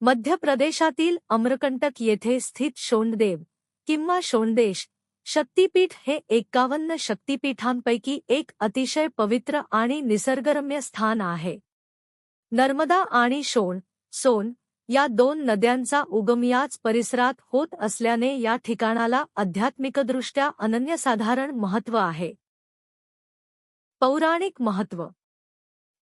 मध्य प्रदेशातील अमरकंटक येथे स्थित शोणदेव किंवा शोणदेश शक्तिपीठ हे 51 शक्तिपीठांपैकी एक अतिशय पवित्र आणि निसर्गरम्य स्थान आहे. नर्मदा आणि सोन या दोन नद्यांचा उगम याच परिसरात होत असल्याने या ठिकाणाला आध्यात्मिकदृष्ट्या अनन्यसाधारण महत्त्व आहे. पौराणिक महत्त्व.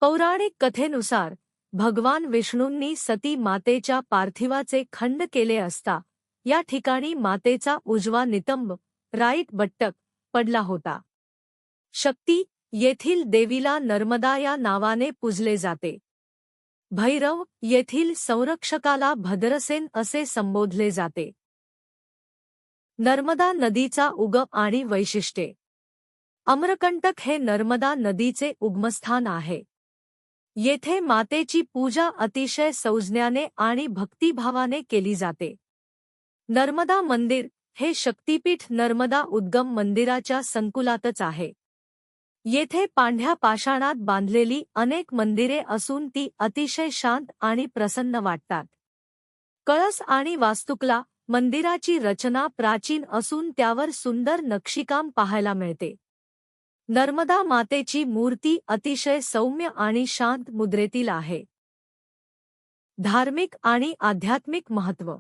पौराणिक कथेनुसार भगवान विष्णूंनी सती मातेच्या पार्थिवाचे खंड केले असता या ठिकाणी मातेचा उजवा नितंब राईट बट्टक पडला होता. शक्ती येथील देवीला नर्मदा या नावाने पूजले जाते. भैरव येथील संरक्षकाला भद्रसेन असे संबोधले जाते. नर्मदा नदीचा उगम आणि वैशिष्ट्ये. अमरकंटक हे नर्मदा नदीचे उगमस्थान आहे. येथे मातेची पूजा अतिशय सौजन्याने आणि भक्तिभावाने केली जाते. नर्मदा मंदिर हे शक्तिपीठ नर्मदा उद्गम मंदिराच्या संकुलातच आहे. येथे पांढऱ्या पाषाणात बांधलेली अनेक मंदिरे असून ती अतिशय शांत आणि प्रसन्न वाटतात. कळस आणि वास्तुकला. मंदिराची रचना प्राचीन असून त्यावर सुंदर नक्षीकाम पाहायला मिळते. नर्मदा मातेची मूर्ती अतिशय सौम्य आणि शांत मुद्रेतील आहे. धार्मिक आणि आध्यात्मिक महत्त्व.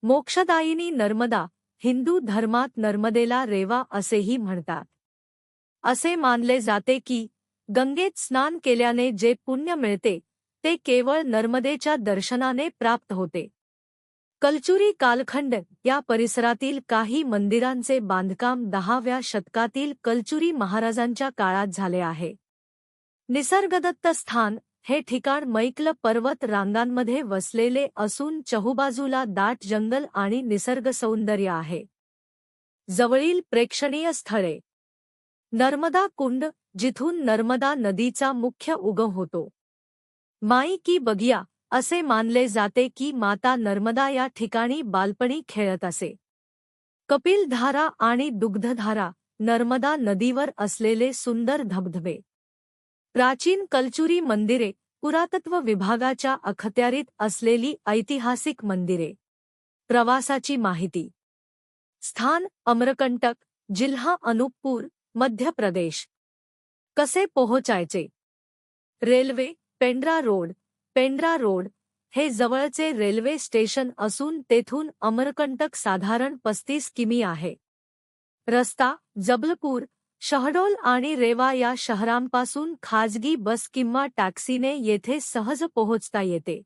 मोक्षदायिनी नर्मदा. हिंदू धर्मात नर्मदेला रेवा असेही म्हणतात. असे मानले जाते की गंगेत स्नान केल्याने जे पुण्य मिळते ते केवळ नर्मदेच्या दर्शनाने प्राप्त होते. कलचुरी कालखंड. या परिसरातील काही मंदिरांचे बांधकाम 10व्या शतकातील कलचुरी महाराजांच्या काळात झाले आहे. निसर्गदत्त स्थान. हे ठिकाण मैकल पर्वत रांगांमध्ये वसलेले असून चहूबाजूला दाट जंगल आणि निसर्ग सौंदर्य आहे. जवळील प्रेक्षणीय स्थळे. नर्मदा कुंड, जिथून नर्मदा नदीचा मुख्य उगम होतो. माई की बगिया. असे मानले जाते की माता नर्मदा या ठिकाणी बालपणी खेळत असे. कपिलधारा आणि दुग्धधारा. नर्मदा नदीवर असलेले सुंदर धबधबे. प्राचीन कलचुरी मंदिरे. पुरातत्व विभागाच्या अखत्यारीत असलेली ऐतिहासिक मंदिरे. प्रवासाची माहिती. स्थान अमरकंटक, जिल्हा अनूपपूर, मध्य प्रदेश. कसे पोहोचायचे? Railway. Pendra road. Pendra road हे जवळचे रेल्वे स्टेशन असून तेथून अमरकंटक साधारण 35 किमी आहे. रस्ता. जबलपूर, शहडोल आणि रेवा या शहरांपासून खाजगी बस किंवा टॅक्सीने येथे सहज पोहोचता येते.